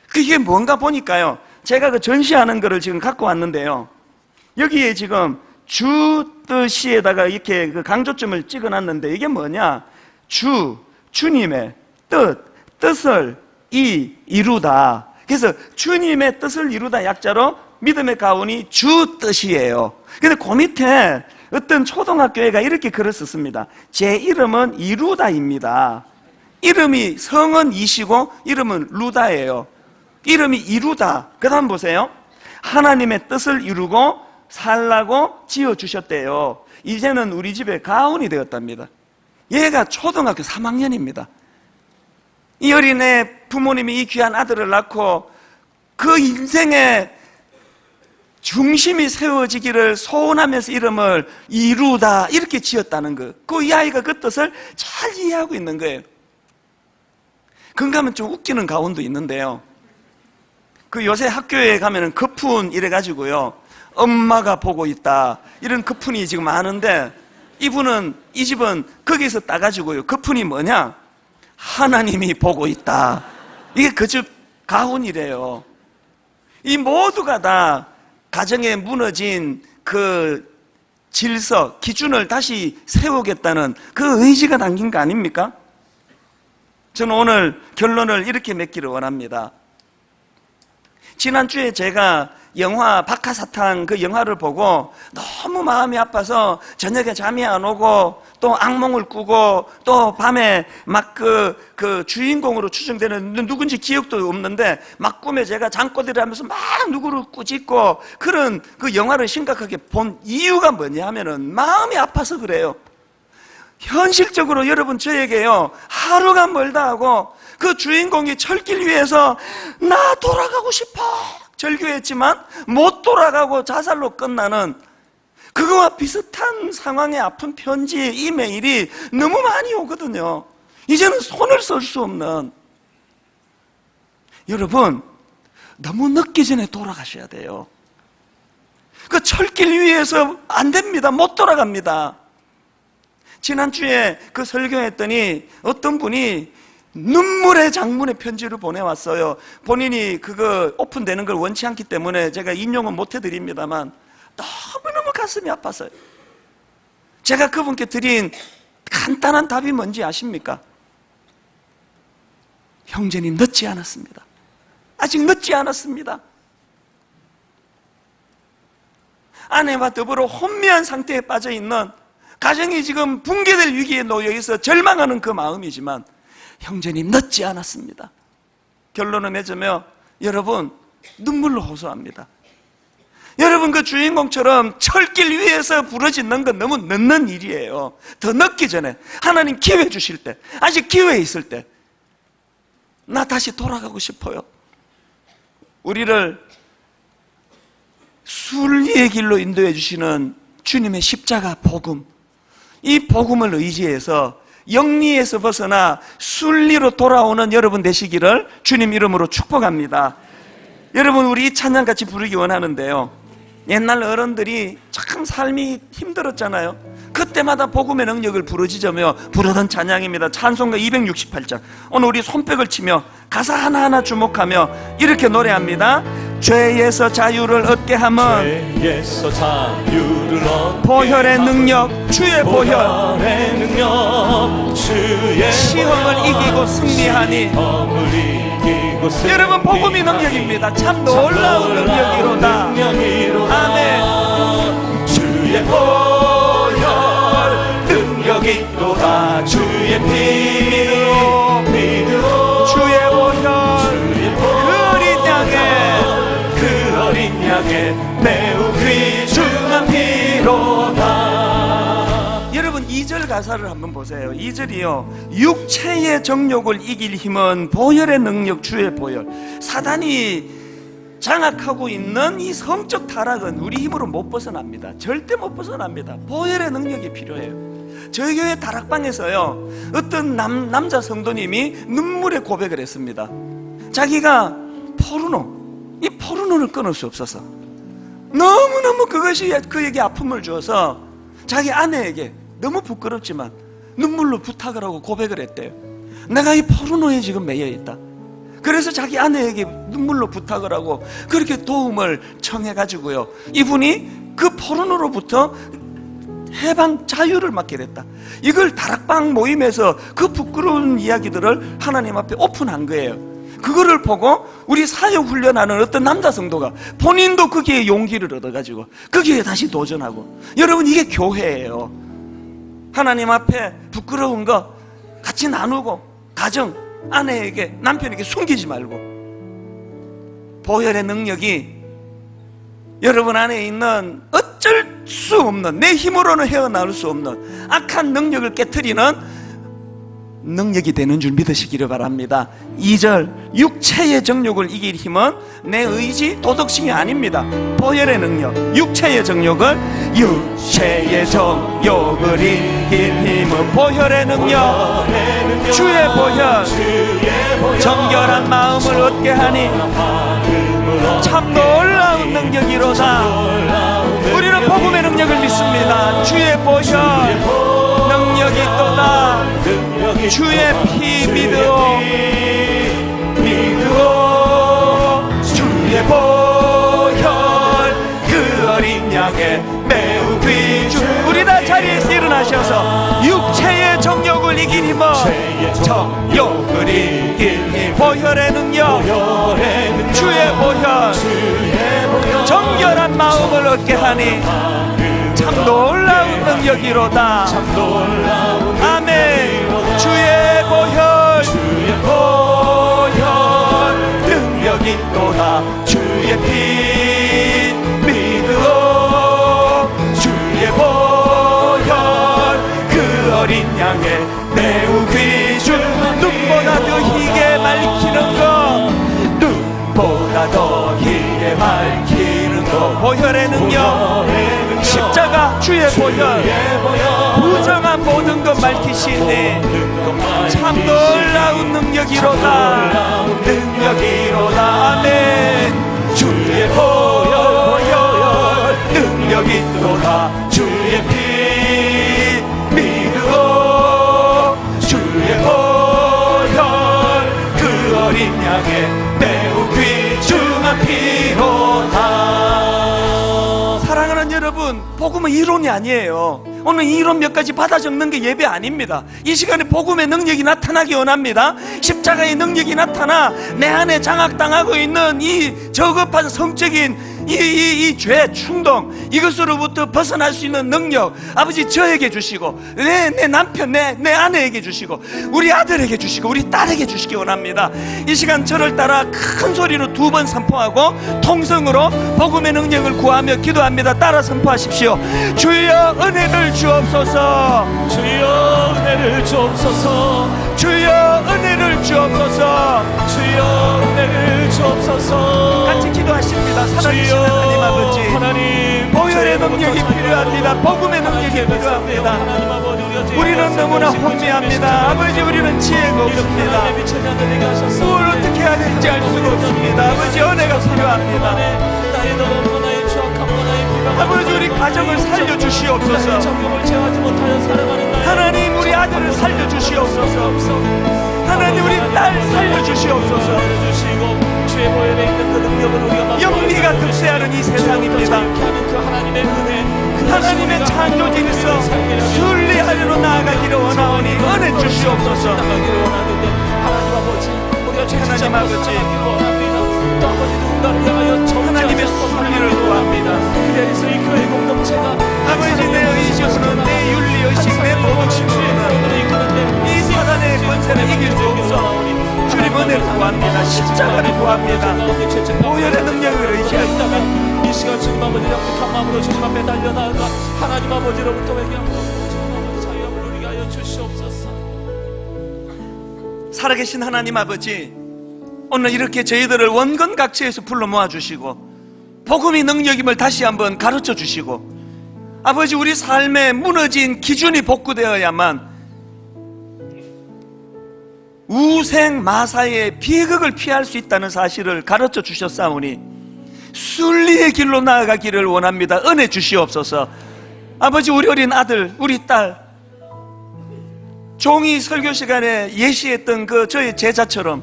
그게 뭔가 보니까요, 제가 그 전시하는 거를 지금 갖고 왔는데요, 여기에 지금 주 뜻이에다가 이렇게 그 강조점을 찍어놨는데, 이게 뭐냐? 주님의 뜻을 이루다. 그래서 주님의 뜻을 이루다 약자로 믿음의 가훈이 주 뜻이에요. 근데 그 밑에 어떤 초등학교회가 이렇게 글을 썼습니다. 제 이름은 이루다입니다. 이름이 성은 이시고 이름은 루다예요. 이름이 이루다. 그 다음 보세요. 하나님의 뜻을 이루고 살라고 지어주셨대요. 이제는 우리 집에 가훈이 되었답니다. 얘가 초등학교 3학년입니다. 이 어린애 부모님이 이 귀한 아들을 낳고 그 인생의 중심이 세워지기를 소원하면서 이름을 이루다 이렇게 지었다는 거. 이 아이가 그 뜻을 잘 이해하고 있는 거예요. 그런가 하면 좀 웃기는 가훈도 있는데요. 그 요새 학교에 가면은 거푼 이래가지고요, 엄마가 보고 있다 이런 거푼이 지금 많은데, 이 집은 거기서 따가지고요, 거푼이 뭐냐? 하나님이 보고 있다. 이게 그 집 가훈이래요. 이 모두가 다 가정에 무너진 그 질서, 기준을 다시 세우겠다는 그 의지가 담긴 거 아닙니까? 저는 오늘 결론을 이렇게 맺기를 원합니다. 지난주에 제가 영화 박하사탕 그 영화를 보고 너무 마음이 아파서 저녁에 잠이 안 오고 또 악몽을 꾸고 또 밤에 막 그 주인공으로 추정되는 누군지 기억도 없는데 막 꿈에 제가 잠꼬대를 하면서 막 누구를 꾸짖고 그런 그 영화를 심각하게 본 이유가 뭐냐 하면은 마음이 아파서 그래요. 현실적으로 여러분 저에게요, 하루가 멀다 하고 그 주인공이 철길 위에서 나 돌아가고 싶어 절규했지만 못 돌아가고 자살로 끝나는 그거와 비슷한 상황의 아픈 편지, 이메일이 너무 많이 오거든요. 이제는 손을 쓸 수 없는. 여러분, 너무 늦기 전에 돌아가셔야 돼요. 그 철길 위에서 안 됩니다. 못 돌아갑니다. 지난주에 그 설교했더니 어떤 분이 눈물의 장문의 편지를 보내왔어요. 본인이 그거 오픈되는 걸 원치 않기 때문에 제가 인용은 못 해드립니다만 너무너무 가슴이 아팠어요. 제가 그분께 드린 간단한 답이 뭔지 아십니까? 형제님, 늦지 않았습니다. 아직 늦지 않았습니다. 아내와 더불어 혼미한 상태에 빠져있는, 가정이 지금 붕괴될 위기에 놓여 있어 절망하는 그 마음이지만 형제님, 늦지 않았습니다. 결론을 맺으며 여러분, 눈물로 호소합니다. 여러분, 그 주인공처럼 철길 위에서 부러지는 건 너무 늦는 일이에요. 더 늦기 전에, 하나님 기회 주실 때, 아직 기회 있을 때, 나 다시 돌아가고 싶어요. 우리를 순리의 길로 인도해 주시는 주님의 십자가 복음, 이 복음을 의지해서 영리에서 벗어나 순리로 돌아오는 여러분 되시기를 주님 이름으로 축복합니다. 여러분, 우리 이 찬양 같이 부르기 원하는데요, 옛날 어른들이 참 삶이 힘들었잖아요. 그때마다 복음의 능력을 부르짖으며 부르던 찬양입니다. 찬송가 268장. 오늘 우리 손뼉을 치며 가사 하나하나 주목하며 이렇게 노래합니다. 죄에서 자유를 얻게 함은 죄에서 자유를 얻게 보혈의 능력, 주의 보혈, 보혈의 능력, 주의 시험을 이기고 승리하니. 여러분, 복음이 능력입니다. 참 놀라운 능력이로다. 아멘. 주의 보혈 능력이 있도다. 주의 피로 믿으로 주의 보혈, 그 어린 양의 매우 귀중한 피로다. 여러분, 2절 가사를 한번 보세요. 2절이요, 육체의 정욕을 이길 힘은 보혈의 능력, 주의 보혈. 사단이 장악하고 있는 이 성적 타락은 우리 힘으로 못 벗어납니다. 절대 못 벗어납니다. 보혈의 능력이 필요해요. 저희 교회 다락방에서요, 어떤 남자 성도님이 눈물의 고백을 했습니다. 자기가 이 포르노를 끊을 수 없어서 너무너무 그것이 그에게 아픔을 주어서 자기 아내에게 너무 부끄럽지만 눈물로 부탁을 하고 고백을 했대요. 내가 이 포르노에 지금 매여 있다. 그래서 자기 아내에게 눈물로 부탁을 하고 그렇게 도움을 청해가지고요, 이분이 그 포르노로부터 해방 자유를 맡게 됐다. 이걸 다락방 모임에서 그 부끄러운 이야기들을 하나님 앞에 오픈한 거예요. 그거를 보고 우리 사역 훈련하는 어떤 남자 성도가 본인도 거기에 용기를 얻어가지고 거기에 다시 도전하고. 여러분, 이게 교회예요. 하나님 앞에 부끄러운 거 같이 나누고, 가정, 아내에게, 남편에게 숨기지 말고. 보혈의 능력이 여러분 안에 있는 어쩔 수 없는, 내 힘으로는 헤어나올 수 없는 악한 능력을 깨트리는 능력이 되는 줄 믿으시기를 바랍니다. 2절, 육체의 정욕을 이길 힘은 내 의지, 도덕심이 아닙니다. 보혈의 능력, 육체의 정욕을 이길 힘은 보혈의 능력, 주의 보혈, 정결한 마음을 얻게 하니 참 놀라운 능력이로다. 우리는 복음의 능력을 믿습니다. 주의 보혈 능력이 있도다. 주의 피 믿으오, 주의 보혈 그 어린 양의 매우 귀중. 우리 다 자리에서 일어나셔서 육체의 정욕을 이긴 힘은 정욕을 이긴 힘, 보혈의 능력, 주의 보혈, 정결한 마음을 얻게 하니 참 놀라운 능력이로다. 아멘. 주의 보혈 능력이 있도다. 주의 피 믿으오, 주의 보혈 그 어린 양의 매우 귀중. 눈보다 더 희게 밝히는 것, 눈보다 더 희게 밝히는 것, 보혈의 능력, 십자가, 주의 보혈, 부정한 모든 것 밝히시니 참 놀라운 능력이로다. 아멘. 주의 보혈 능력이 있도다. 주의 피 믿으오, 주의 보혈 그 어린 양의 매우 귀중한 피로다. 사랑하는 여러분, 복음은 이론이 아니에요. 오늘 이론 몇 가지 받아 적는 게 예배 아닙니다. 이 시간에 복음의 능력이 나타나기 원합니다. 십자가의 능력이 나타나 내 안에 장악당하고 있는 이 저급한 성적인 이 죄, 충동, 이것으로부터 벗어날 수 있는 능력 아버지 저에게 주시고, 내 남편, 내 아내에게 주시고, 우리 아들에게 주시고, 우리 딸에게 주시기 원합니다. 이 시간 저를 따라 큰 소리로 2번 선포하고 통성으로 복음의 능력을 구하며 기도합니다. 따라 선포하십시오. 주여 은혜를 주옵소서. 주여 은혜를 주옵소서. 주여 은혜를 주옵소서. 주여 은혜를 주옵소서. 같이 기도하십니다. 살아계신 하나님 아버지, 하나님, 보혈의 능력이 필요합니다. 복음의 능력이 필요합니다. 우리는 너무나 혼미합니다. 아버지, 우리는 지혜가 없습니다. 뭘 어떻게 해야 될지 알 수가 없습니다. 아버지, 은혜가 필요합니다. 아버지, 우리 가정을 살려주시옵소서. 하나님, 우리 아들을 살려주시옵소서. 하나님, 우리 딸 살려주시옵소서. 영리가 득세하는 이 세상입니다. 하나님의 창조진에서 순리하려로 나아가기를 원하오니 은혜 주시옵소서. 하나님 아버지, 하나님의 순리를 구합니다. 아버지, 내 의지로는, 내 윤리의식, 내 도덕심으로는 이 사단의 권세를 이길 수 없어. 주님 은혜를 구합니다. 십자가를 구합니다. 보혈의 능력을 의지합니다. 이 시간 주님 아버지 약속한 마음으로 주님 앞에 달려나가 하나님 아버지로부터 회개하고 주님 아버지 자유함을 누리게 하여 주시옵소서. 살아계신 하나님 아버지, 오늘 이렇게 저희들을 원건각처에서 불러 모아주시고 복음이 능력임을 다시 한번 가르쳐 주시고, 아버지, 우리 삶에 무너진 기준이 복구되어야만 우생마사의 비극을 피할 수 있다는 사실을 가르쳐 주셨사오니 순리의 길로 나아가기를 원합니다. 은혜 주시옵소서. 아버지, 우리 어린 아들, 우리 딸, 종이 설교 시간에 예시했던 그 저의 제자처럼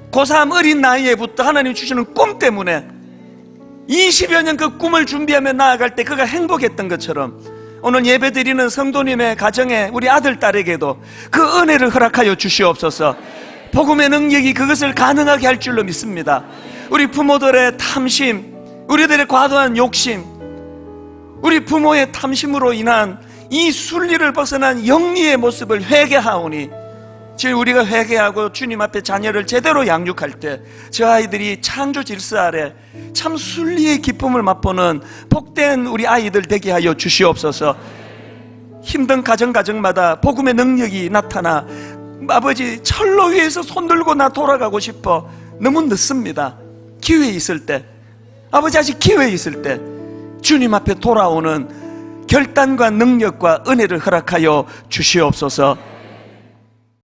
고3 어린 나이에부터 하나님 주시는 꿈 때문에 20여 년 그 꿈을 준비하며 나아갈 때 그가 행복했던 것처럼 오늘 예배드리는 성도님의 가정에 우리 아들, 딸에게도 그 은혜를 허락하여 주시옵소서. 복음의 능력이 그것을 가능하게 할 줄로 믿습니다. 우리 부모들의 탐심, 우리들의 과도한 욕심, 우리 부모의 탐심으로 인한 이 순리를 벗어난 영리의 모습을 회개하오니, 지금 우리가 회개하고 주님 앞에 자녀를 제대로 양육할 때 저 아이들이 창조 질서 아래 참 순리의 기쁨을 맛보는 복된 우리 아이들 되게 하여 주시옵소서. 힘든 가정마다 복음의 능력이 나타나 아버지 철로 위에서 손들고 나 돌아가고 싶어. 너무 늦습니다. 기회 있을 때, 아버지 아직 기회 있을 때 주님 앞에 돌아오는 결단과 능력과 은혜를 허락하여 주시옵소서.